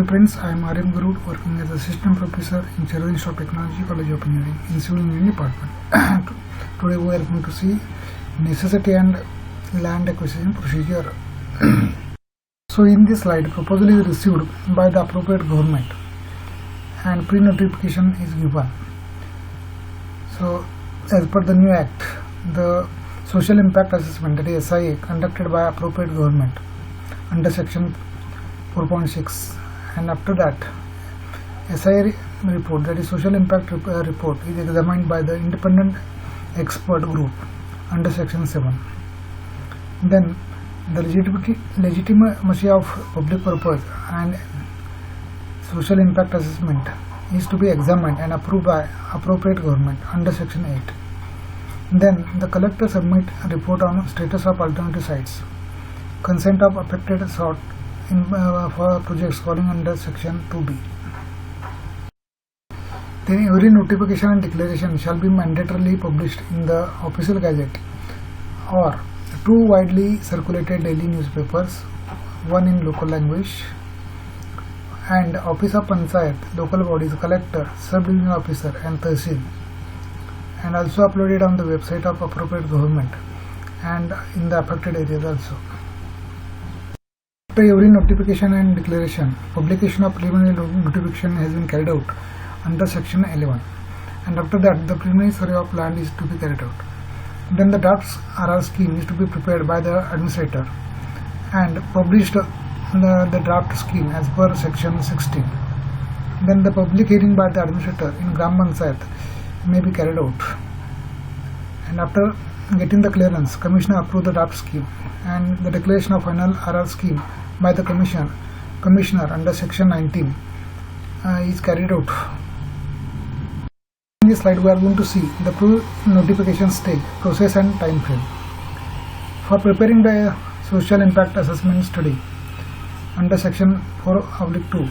Dear friends, I am Aryan Garud, working as Assistant Professor in Cherry Institute of Technology, College of Engineering in Civil Engineering Department. Today we are going to see necessity and land acquisition procedure. So in this slide, proposal is received by the appropriate government and pre-notification is given. So as per the new act, the social impact assessment, that is SIA, conducted by appropriate government under section 4.6, and after that SIA report, that is social impact report, is examined by the independent expert group under section 7. Then the legitimacy of public purpose and social impact assessment is to be examined and approved by appropriate government under section 8. Then the collector submit a report on status of alternative sites, consent of affected sought in for projects falling under section 2b. Then every notification and declaration shall be mandatorily published in the official gazette or 2 widely circulated daily newspapers, 1 in local language, and Office of Panchayat, local bodies, collector, sub-division officer and tehsil, and also uploaded on the website of appropriate government and in the affected areas also. After every notification and declaration, publication of preliminary notification has been carried out under section 11, and after that the preliminary survey of land is to be carried out. Then the draft RR scheme is to be prepared by the administrator and published the draft scheme as per section 16. Then the public hearing by the administrator in Gram Panchayat may be carried out, and after getting the clearance, commissioner approve the draft scheme, and the declaration of final RR scheme by the commissioner under section 19 is carried out. In this slide we are going to see the pre-notification stage, process and time frame. For preparing the social impact assessment study under section 4/2,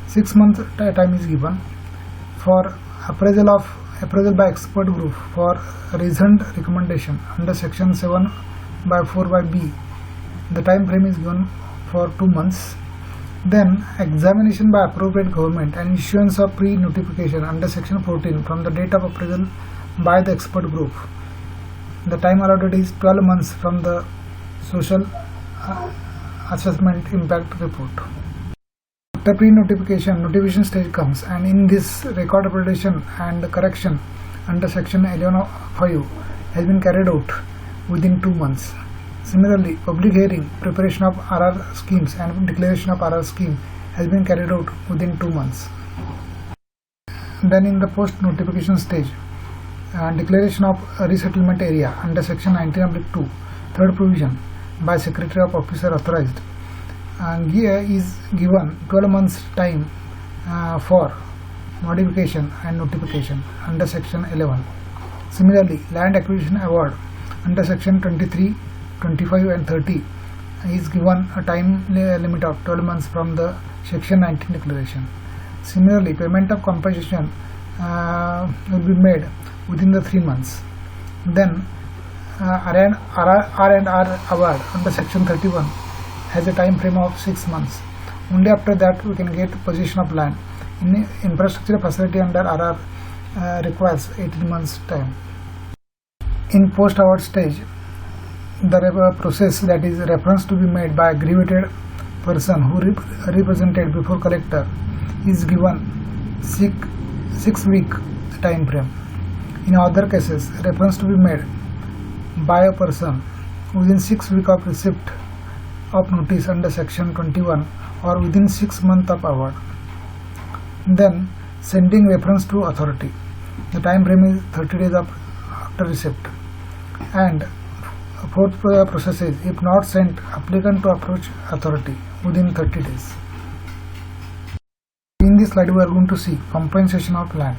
6 months time is given. For appraisal by expert group for reasoned recommendation under section 7/4/B, the time frame is given for 2 months. Then examination by appropriate government and issuance of pre-notification under section 14 from the date of appraisal by the expert group. The time allotted is 12 months from the social assessment impact report. After pre-notification, notification stage comes, and in this record updation and correction under section 11(5) has been carried out within 2 months. Similarly, public hearing, preparation of RR schemes and declaration of RR scheme has been carried out within 2 months. Then in the post-notification stage, declaration of resettlement area under section 19(2), third provision by Secretary of Officer authorized, is given 12 months time for modification and notification under section 11. Similarly, land acquisition award under section 23, 25 and 30 is given a time limit of 12 months from the section 19 declaration. Similarly, payment of compensation will be made within the 3 months. Then R&R award under section 31 has a time frame of 6 months. Only after that we can get possession of land. In infrastructure facility under RR requires 18 months time. In post-award stage, the process, that is reference to be made by aggravated person who represented before collector, is given 6 week time frame. In other cases, reference to be made by a person within 6 weeks of receipt of notice under section 21 or within 6 months of award. Then sending reference to authority. The time frame is 30 days after receipt. And fourth process is, if not sent, applicant to approach authority within 30 days. In this slide we are going to see compensation of land.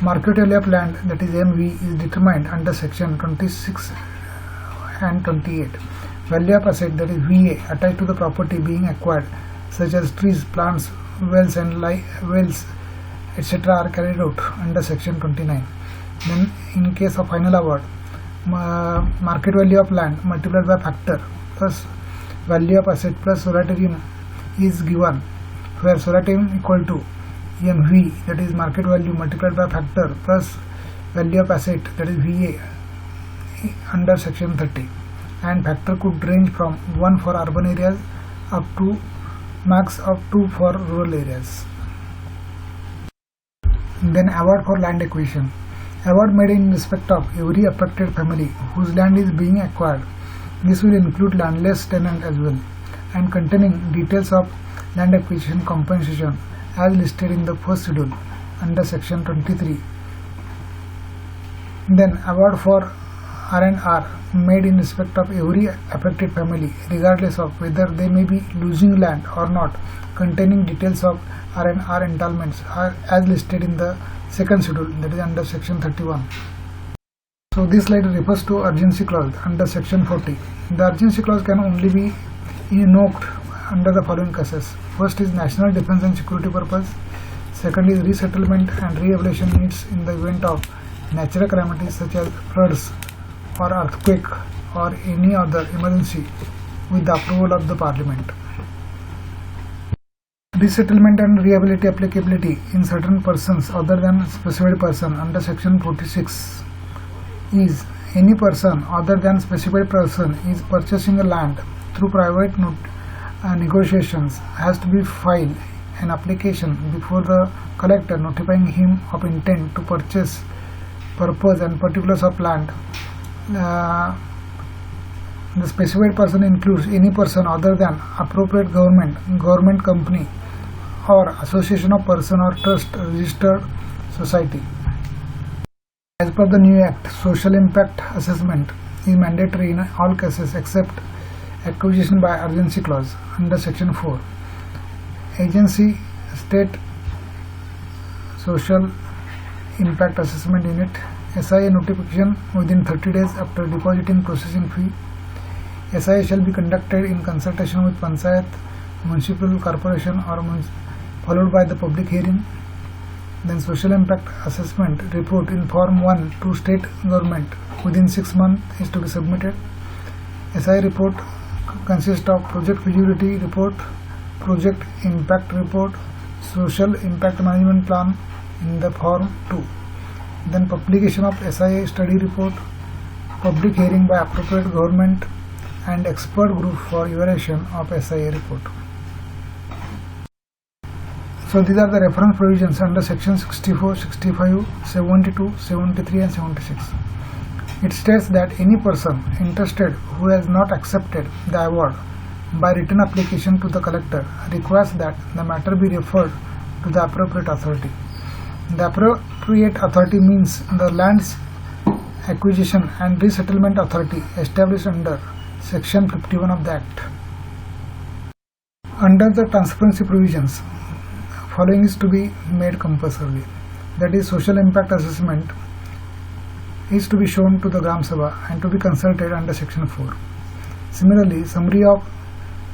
Market value of land, that is MV, is determined under section 26 and 28. Value of asset, that is VA, attached to the property being acquired, such as trees, plants, wells and wells, etc. are carried out under section 29. Then in case of final award, market value of land multiplied by factor plus value of asset plus moratorium is given where solar time equal to MV, that is market value, multiplied by factor plus value of asset, that is VA, under section 30, and factor could range from 1 for urban areas up to max of 2 for rural areas. Then award for land acquisition. Award made in respect of every affected family whose land is being acquired. This will include landless tenant as well, and containing details of land acquisition compensation as listed in the first schedule under section 23. Then award for R&R made in respect of every affected family regardless of whether they may be losing land or not, containing details of R&R entitlements are as listed in the second schedule, that is under section 31. So this slide refers to urgency clause under section 40. The urgency clause can only be invoked under the following cases. First is national defense and security purpose. Second is resettlement and rehabilitation needs in the event of natural calamities such as floods or earthquake or any other emergency with the approval of the parliament. Resettlement and rehabilitation applicability in certain persons other than specified person under section 46 is any person other than specified person is purchasing a land through private negotiations has to be filed an application before the collector notifying him of intent to purchase, purpose and particulars of land. The specified person includes any person other than appropriate government company or association of person or trust registered society. As per the new act, social impact assessment is mandatory in all cases except acquisition by urgency clause under section 4. Agency state social impact assessment unit SIA notification within 30 days after depositing processing fee. SIA shall be conducted in consultation with Panchayat, municipal corporation or followed by the public hearing. Then social impact assessment report in form 1 to state government within 6 months is to be submitted. SIA report consists of project feasibility report, project impact report, social impact management plan in the form 2. Then publication of SIA study report, public hearing by appropriate government and expert group for evaluation of SIA report. So these are the reference provisions under section 64, 65, 72, 73 and 76. It states that any person interested who has not accepted the award by written application to the collector requires that the matter be referred to the appropriate authority. The appropriate authority means the Lands Acquisition and Resettlement Authority established under section 51 of the Act. Under the transparency provisions, following is to be made compulsory. That is, social impact assessment is to be shown to the Gram Sabha and to be consulted under section 4. Similarly, summary of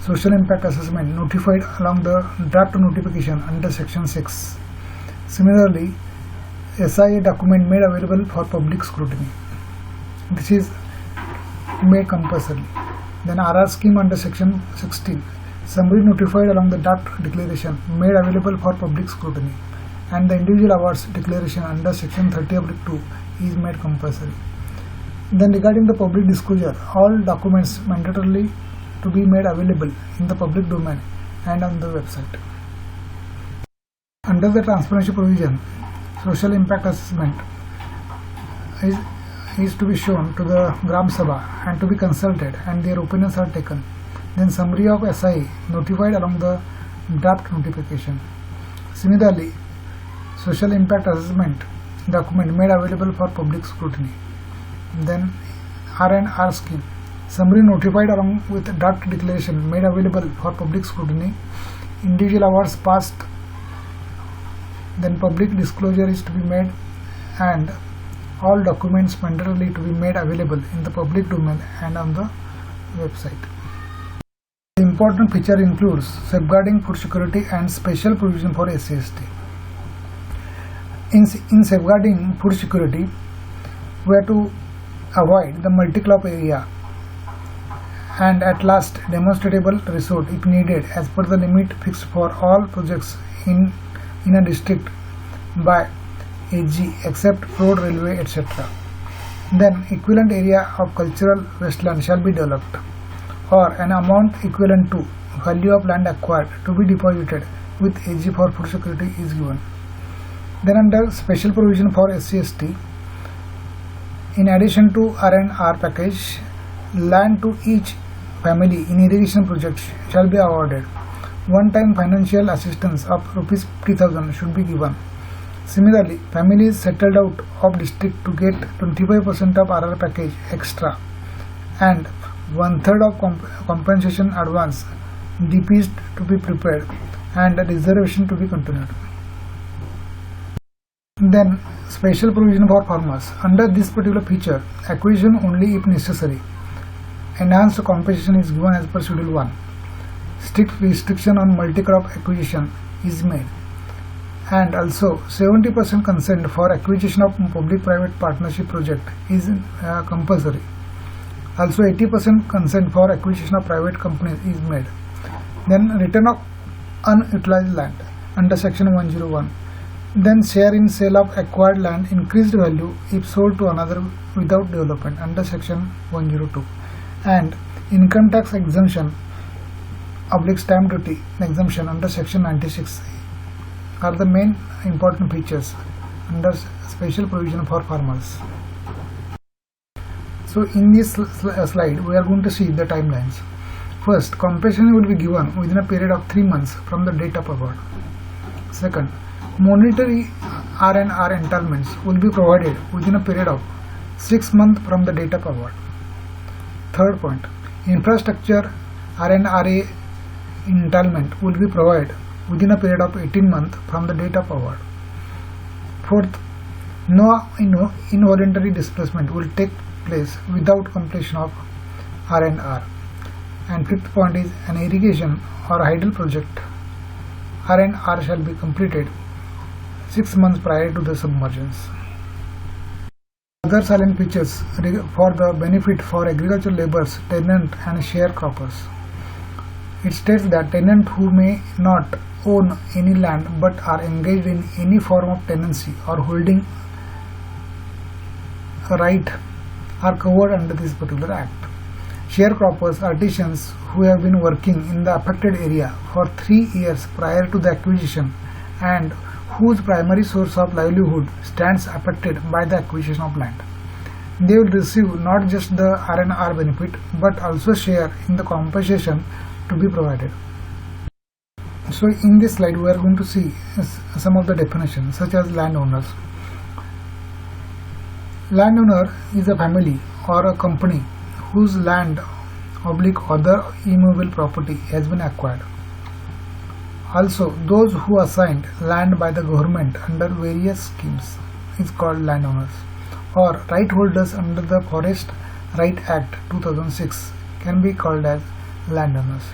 social impact assessment notified along the draft notification under section 6. Similarly, SIA document made available for public scrutiny. This is made compulsory. Then RR scheme under section 16. Summary notified along the draft declaration made available for public scrutiny, and the individual awards declaration under section 30/2 is made compulsory. Then regarding the public disclosure, all documents mandatorily to be made available in the public domain and on the website. Under the transparency provision, social impact assessment is to be shown to the Gram Sabha and to be consulted, and their opinions are taken. Then summary of SIA notified along the draft notification. Similarly, social impact assessment document made available for public scrutiny. Then R&R scheme summary notified along with draft declaration made available for public scrutiny. Individual awards passed. Then public disclosure is to be made, and all documents mandatorily to be made available in the public domain and on the website. The important feature includes safeguarding food security and special provision for SC/ST. In safeguarding food security, we have to avoid the multi-crop area and at last demonstrable result if needed as per the limit fixed for all projects in a district by AG except road, railway, etc. Then equivalent area of cultural wasteland shall be developed, or an amount equivalent to value of land acquired to be deposited with AG for food security is given. Then under special provision for SC/ST, in addition to R&R package, land to each family in irrigation projects shall be awarded. One-time financial assistance of rupees 50,000 should be given. Similarly, families settled out of district to get 25% of RR package extra and 1/3 of compensation advance DPs to be prepared and reservation to be continued. Then special provision for farmers. Under this particular feature, acquisition only if necessary. Enhanced compensation is given as per Schedule 1. Strict restriction on multi-crop acquisition is made. And also 70% consent for acquisition of public-private partnership project is compulsory. Also 80% consent for acquisition of private companies is made. Then return of unutilized land under section 101. Then share in sale of acquired land increased value if sold to another without development under section 102. And income tax exemption / stamp duty exemption under section 96 are the main important features under special provision for farmers. So in this slide we are going to see the timelines. First, compensation will be given within a period of 3 months from the date of award. Second, monetary R&R entitlements will be provided within a period of 6 months from the date of award. Third point, infrastructure R&RA entitlement will be provided within a period of 18 months from the date of award. Fourth, no involuntary displacement will take place without completion of R&R. And fifth point is an irrigation or hydel project R&R shall be completed 6 months prior to the submergence. Other salient features for the benefit for agricultural labourers, tenant and sharecroppers. It states that tenants who may not own any land but are engaged in any form of tenancy or holding a right are covered under this particular act. Sharecroppers, artisans who have been working in the affected area for 3 years prior to the acquisition and whose primary source of livelihood stands affected by the acquisition of land. They will receive not just the R&R benefit but also share in the compensation to be provided. So in this slide we are going to see some of the definitions such as landowners. Landowner is a family or a company whose land / other immovable property has been acquired. Also, those who assigned land by the government under various schemes is called landowners, or right holders under the Forest Right Act 2006 can be called as landowners.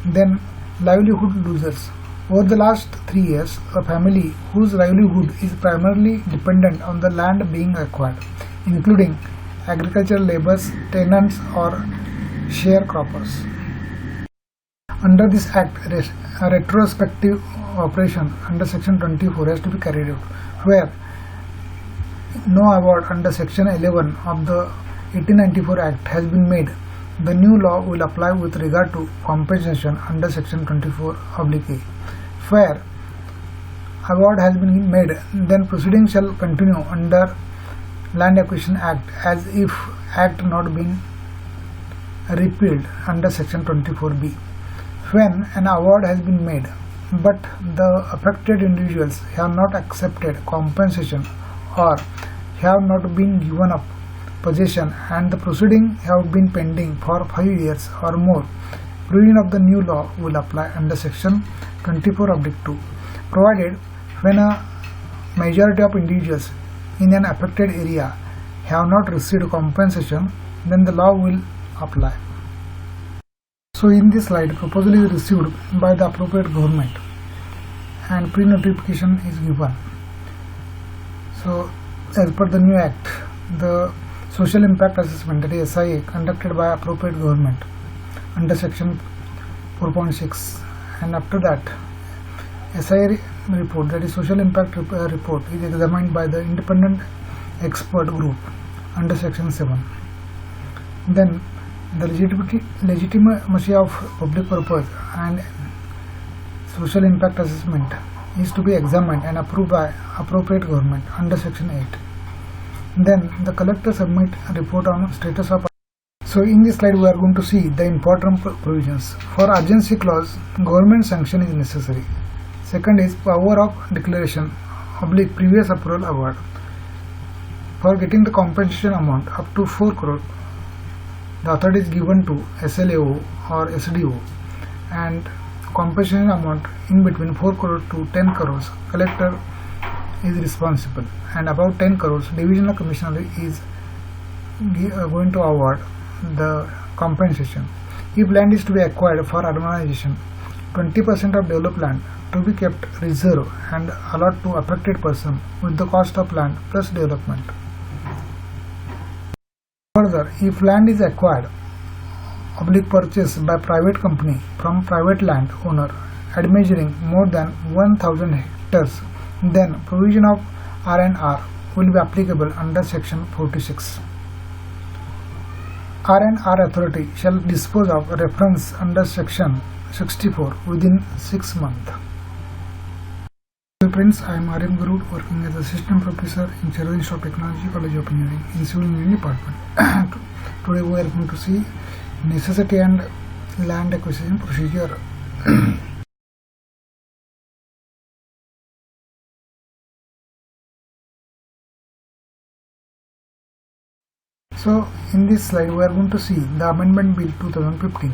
Then livelihood losers. Over the last 3 years, a family whose livelihood is primarily dependent on the land being acquired, including agricultural labourers, tenants or sharecroppers. Under this act, a retrospective operation under section 24 has to be carried out, where no award under section 11 of the 1894 Act has been made. The new law will apply with regard to compensation under section 24(a). Where award has been made, then proceedings shall continue under Land Acquisition Act as if Act not been repealed under section 24(b). When an award has been made but the affected individuals have not accepted compensation or have not been given up possession and the proceeding have been pending for 5 years or more, provision of the new law will apply under section 24(2). Provided when a majority of individuals in an affected area have not received compensation, then the law will apply. So in this slide, proposal is received by the appropriate government and pre-notification is given. So as per the new act, the social impact assessment, that is SIA, conducted by appropriate government under section 4.6, and after that SI report, that is social impact report, is examined by the independent expert group under section 7. Then the legitimacy of public purpose and social impact assessment is to be examined and approved by appropriate government under section 8. Then the collector submit a report on status of. So in this slide we are going to see the important provisions. For urgency clause, government sanction is necessary. Second is power of declaration / previous approval award. For getting the compensation amount up to 4 crore, the authority is given to SLAO or SDO, and compensation amount in between 4 crore to 10 crores, collector is responsible, and about 10 crores, divisional commissioner is going to award the compensation. If land is to be acquired for urbanization, 20% of developed land to be kept reserve and allot to affected person with the cost of land plus development. Further, if land is acquired / purchased by private company from private land owner admeasuring more than 1000 hectares, then provision of R&R will be applicable under section 46. R&R authority shall dispose of reference under section 64 within 6 months. Hello friends, I am Aryan Garud, working as assistant professor in Cherry Institute of Technology, College of Engineering in Civil Engineering Department. Today we are going to see necessity and land acquisition procedure. So in this slide we are going to see the Amendment Bill 2015.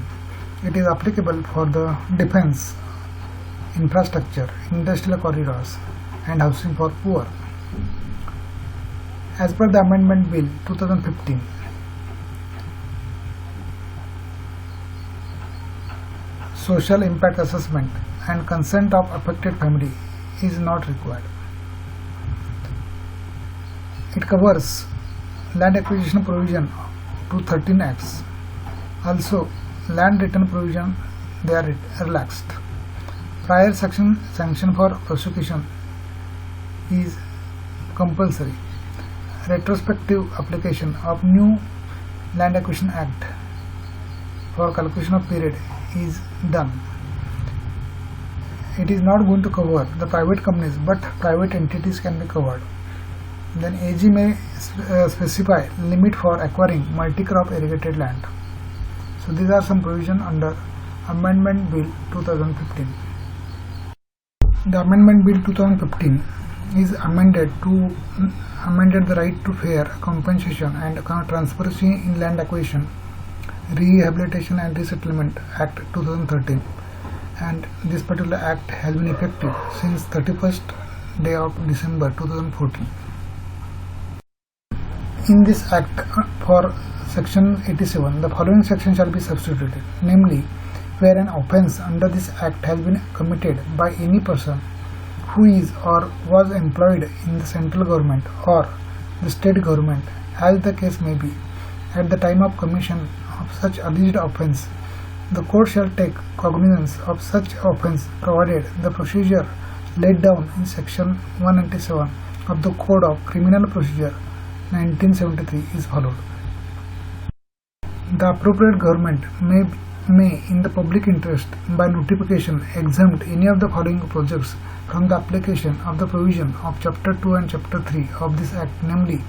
It is applicable for the defense, infrastructure, industrial corridors and housing for poor. As per the Amendment Bill 2015, social impact assessment and consent of affected family is not required. It covers land acquisition provision to 13 acts. Also, land return provision, they are relaxed. Prior sanction for prosecution is compulsory. Retrospective application of new Land Acquisition Act for calculation of period is done. It is not going to cover the private companies, but private entities can be covered. Then AG may specify limit for acquiring multi-crop irrigated land. So these are some provision under Amendment Bill 2015. The Amendment Bill 2015 is amended the right to fair compensation and transparency in land acquisition, Rehabilitation and Resettlement Act 2013, and this particular act has been effective since 31st day of December 2014. In this act, for section 87, the following section shall be substituted, namely, where an offence under this act has been committed by any person who is or was employed in the central government or the state government, as the case may be, at the time of commission of such alleged offence, the court shall take cognizance of such offence provided the procedure laid down in section 197 of the Code of Criminal Procedure 1973 is followed. The appropriate government may in the public interest by notification exempt any of the following projects from the application of the provision of chapter 2 and chapter 3 of this act, namely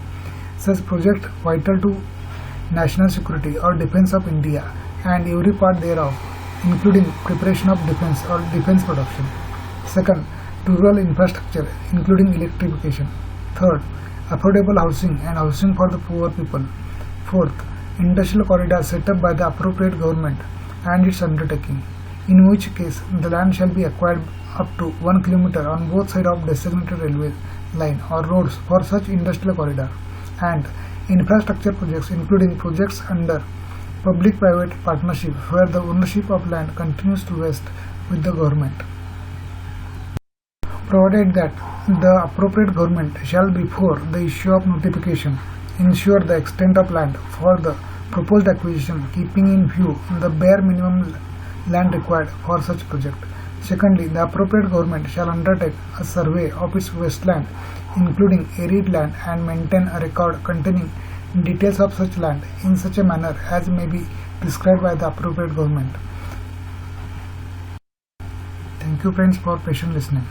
such project vital to national security or defense of India and every part thereof, including preparation of defense or defense production. Second, rural infrastructure including electrification. Third, affordable housing and housing for the poor people. Fourth, industrial corridor set up by the appropriate government and its undertaking, in which case the land shall be acquired up to 1 kilometer on both sides of designated railway line or roads for such industrial corridor, and infrastructure projects including projects under public-private partnership where the ownership of land continues to rest with the government, provided that the appropriate government shall before the issue of notification ensure the extent of land for the proposed acquisition, keeping in view the bare minimum land required for such project. Secondly, the appropriate government shall undertake a survey of its wasteland, including arid land, and maintain a record containing details of such land in such a manner as may be prescribed by the appropriate government. Thank you friends for patient listening.